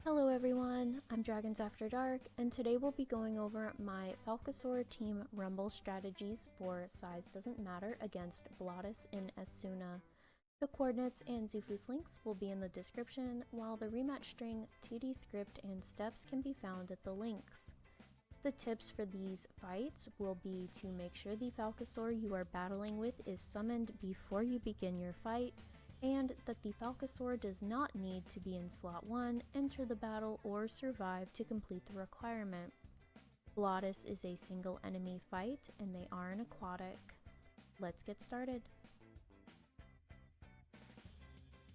Hello everyone, I'm Dragons After Dark, and today we'll be going over my Falcosaur Team Rumble strategies for Size Doesn't Matter against Bloodgazer in Azsuna. The coordinates and Xufu's links will be in the description, while the rematch string, tdScript, and steps can be found at the links. The tips for these fights will be to make sure the Falcosaur you are battling with is summoned before you begin your fight, and that the Falcosaur does not need to be in slot 1, enter the battle, or survive to complete the requirement. Bloodgazer is a single enemy fight, and they are an aquatic. Let's get started.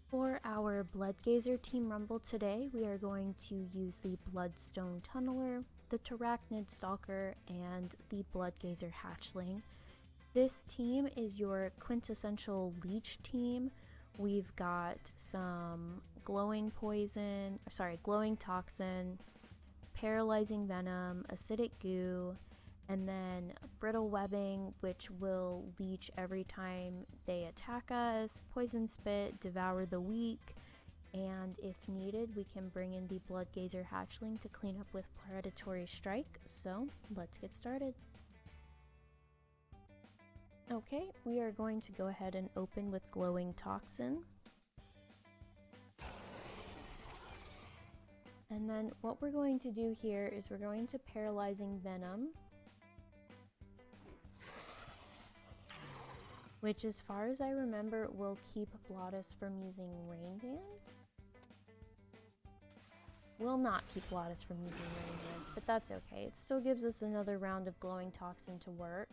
For our Bloodgazer Team Rumble today, we are going to use the Bloodstone Tunneler, the Pteranodon Stalker, and the Bloodgazer Hatchling. This team is your quintessential leech team. We've got some glowing toxin, paralyzing venom, acidic goo, and then brittle webbing, which will leech every time they attack us, poison spit, devour the weak, and if needed, we can bring in the Bloodgazer Hatchling to clean up with predatory strike. So let's get started. Okay, we are going to go ahead and open with glowing toxin. And then what we're going to do here is we're going to paralyzing venom, which as far as I remember will keep Bloodgazer from using rain dance. Will not keep Bloodgazer from using rain dance, but that's okay. It still gives us another round of glowing toxin to work.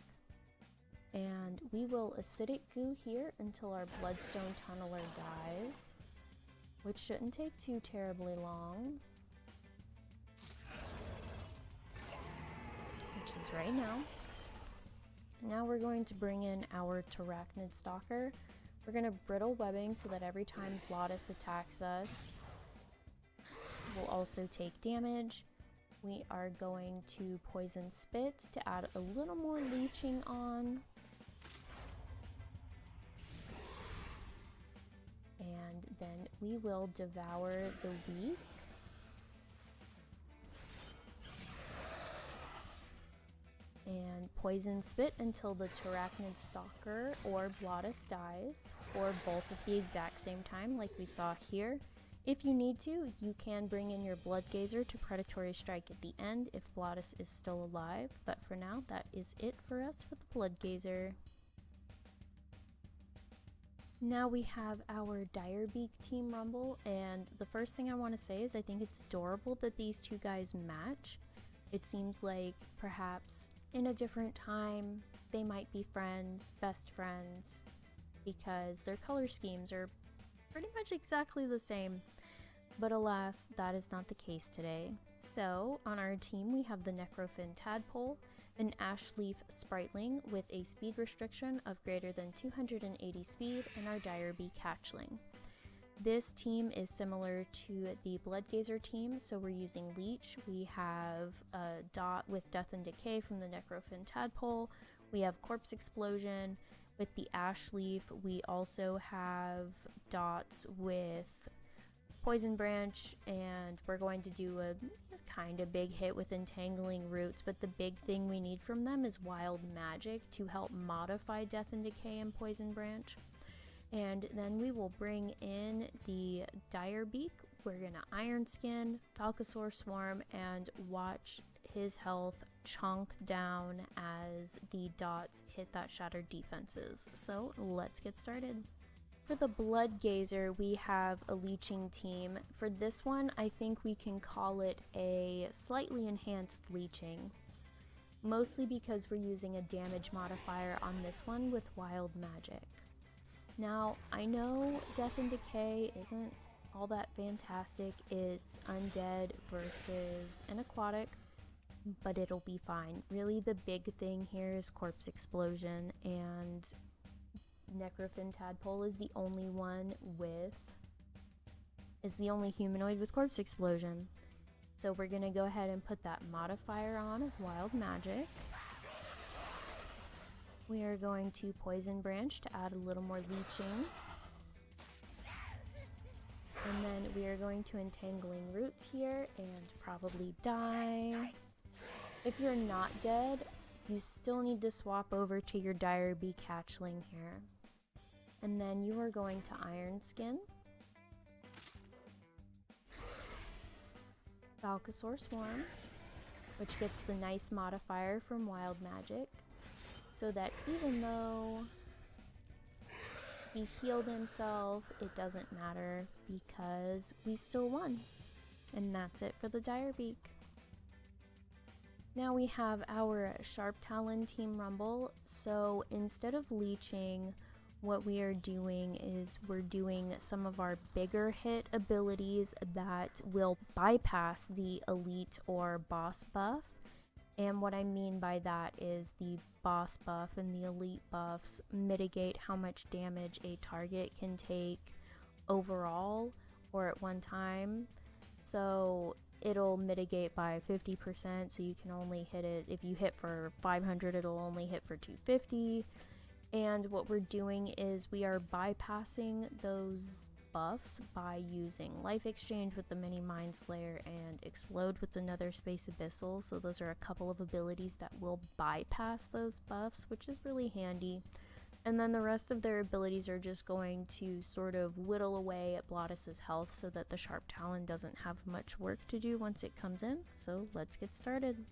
And we will acidic goo here until our Bloodstone Tunneler dies, which shouldn't take too terribly long, which is right now. Now we're going to bring in our Pteranodon Stalker. We're going to brittle webbing so that every time Bloodgazer attacks us, we'll also take damage. We are going to poison spit to add a little more leeching on. And then we will devour the weak. And poison spit until the Pteranodon Stalker or Bloodgazer dies, or both at the exact same time like we saw here. If you need to, you can bring in your Bloodgazer to predatory strike at the end if Bloodgazer is still alive, but for now that is it for us for the Bloodgazer. Now we have our Direbeak Team Rumble, and the first thing I want to say is I think it's adorable that these two guys match. It seems like perhaps in a different time they might be friends, best friends, because their color schemes are pretty much exactly the same. But alas, that is not the case today. So on our team we have the Necrofin Tadpole, an Ashleaf Spriteling with a speed restriction of greater than 280 speed, and our Direbeak Hatchling. This team is similar to the Bloodgazer team, so we're using Leech. We have a dot with Death and Decay from the Necrofin Tadpole. We have Corpse Explosion. With the Ashleaf, we also have dots with Poison Branch, and we're going to do a kind of big hit with Entangling Roots, but the big thing we need from them is Wild Magic to help modify Death and Decay and Poison Branch. And then we will bring in the Direbeak. We're gonna Iron Skin, Falcosaur Swarm, and watch his health chunk down as the dots hit that shattered defenses. So let's get started. For the Bloodgazer, we have a leeching team. For this one, I think we can call it a slightly enhanced leeching, mostly because we're using a damage modifier on this one with Wild Magic. Now, I know Death and Decay isn't all that fantastic. It's undead versus an aquatic, but it'll be fine. Really, the big thing here is Corpse Explosion, and Necrofin Tadpole is the only humanoid with Corpse Explosion. So we're gonna go ahead and put that modifier on of Wild Magic. We are going to Poison Branch to add a little more leeching. And then we are going to Entangling Roots here and probably die. If you're not dead, you still need to swap over to your Direbeak hatchling here. And then you are going to Iron Skin. Falcosaur Swarm, which gets the nice modifier from Wild Magic, so that even though he healed himself, it doesn't matter because we still won. And that's it for the Direbeak. Now we have our Sharptalon Team Rumble. So instead of leeching, what we are doing is we're doing some of our bigger hit abilities that will bypass the elite or boss buff. And what I mean by that is the boss buff and the elite buffs mitigate how much damage a target can take overall or at one time. So it'll mitigate by 50%, so you can only hit it, if you hit for 500, it'll only hit for 250. And what we're doing is we are bypassing those buffs by using Life Exchange with the Mini Mind Slayer and Explode with the Nether Space Abyssal. So those are a couple of abilities that will bypass those buffs, which is really handy. And then the rest of their abilities are just going to sort of whittle away at Blottis's health so that the Sharptalon doesn't have much work to do once it comes in. So let's get started.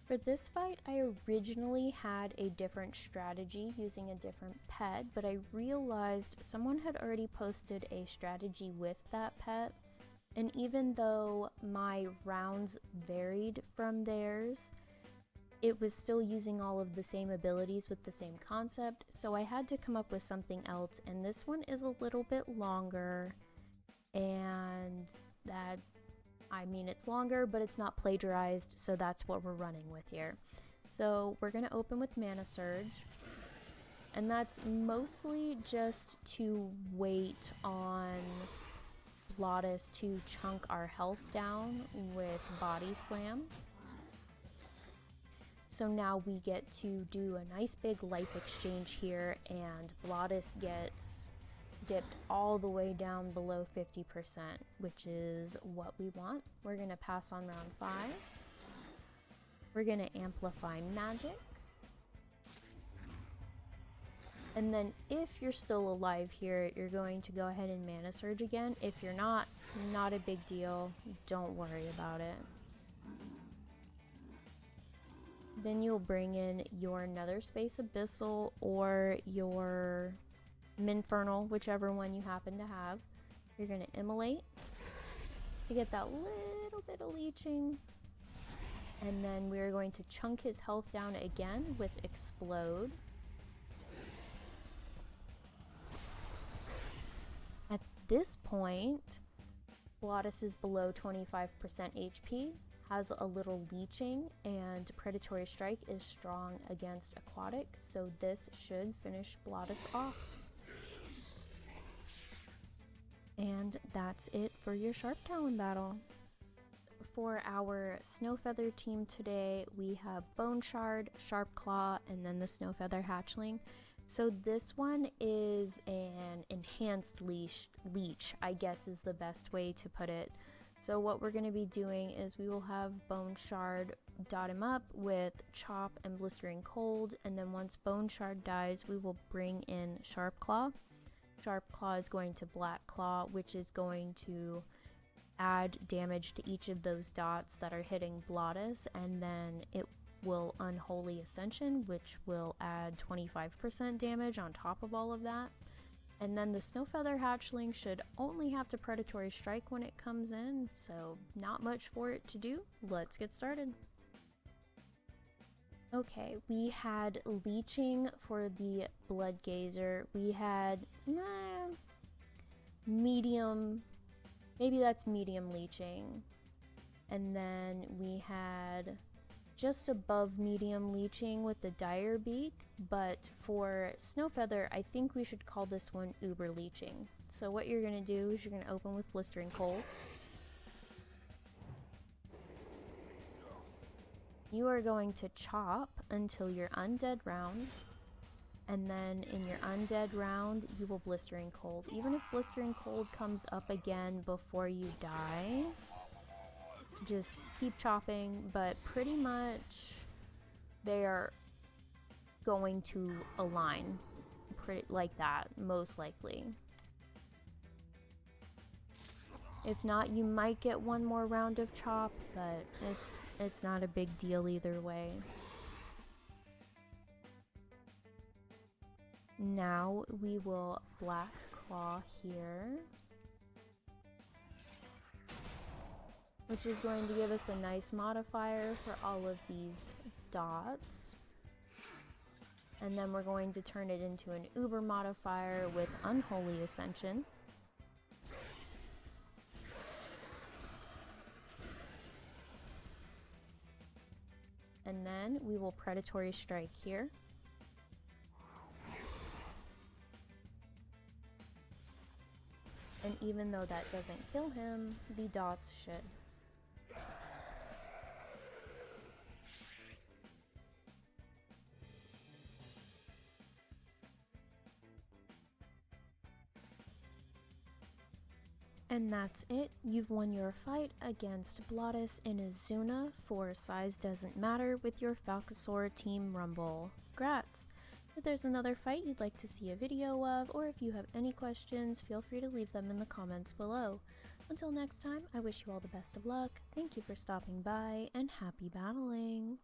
For this fight, I originally had a different strategy using a different pet, but I realized someone had already posted a strategy with that pet. And even though my rounds varied from theirs, it was still using all of the same abilities with the same concept, so I had to come up with something else, and this one is a little bit longer, and that, I mean, it's longer, but it's not plagiarized, so that's what we're running with here. So we're going to open with Mana Surge, and that's mostly just to wait on Blottis to chunk our health down with Body Slam. So now we get to do a nice big life exchange here, and Blottis gets dipped all the way down below 50%, which is what we want. We're going to pass on round 5. We're going to amplify magic. And then if you're still alive here, you're going to go ahead and Mana Surge again. If you're not a big deal. Don't worry about it. Then you'll bring in your Nether Space Abyssal or your Minfernal, whichever one you happen to have. You're going to Immolate just to get that little bit of leeching. And then we're going to chunk his health down again with Explode. At this point, Blottis is below 25% HP. Has a little leeching, and Predatory Strike is strong against aquatic, so this should finish Blottis off. And that's it for your Sharptalon battle. For our Snowfeather team today, we have Bone Shard, Sharp Claw, and then the Snowfeather Hatchling. So this one is an enhanced leech, I guess is the best way to put it. So what we're going to be doing is we will have Bone Shard dot him up with Chop and Blistering Cold, and then once Bone Shard dies, we will bring in Sharp Claw. Sharp Claw is going to Black Claw, which is going to add damage to each of those dots that are hitting Blottis, and then it will Unholy Ascension, which will add 25% damage on top of all of that. And then the Snowfeather Hatchling should only have to Predatory Strike when it comes in, so not much for it to do. Let's get started. Okay, we had leeching for the Bloodgazer. We had medium, maybe that's medium leeching. And then we had just above medium leeching with the Direbeak, but for Snowfeather, I think we should call this one uber leeching. So what you're going to do is you're going to open with Blistering Cold. You are going to chop until you're undead round, And then in your undead round, you will Blistering Cold. Even if Blistering Cold comes up again before you die, just keep chopping, but pretty much they are going to align pretty like that, most likely. If not, you might get one more round of chop, but it's not a big deal either way. Now we will Black Claw here, which is going to give us a nice modifier for all of these dots. And then we're going to turn it into an Uber modifier with Unholy Ascension. And then we will Predatory Strike here. And even though that doesn't kill him, the dots should. And that's it. You've won your fight against Blottis and Azsuna for Size Doesn't Matter with your Falcosaur Team Rumble. Grats! If there's another fight you'd like to see a video of, or if you have any questions, feel free to leave them in the comments below. Until next time, I wish you all the best of luck, thank you for stopping by, and happy battling!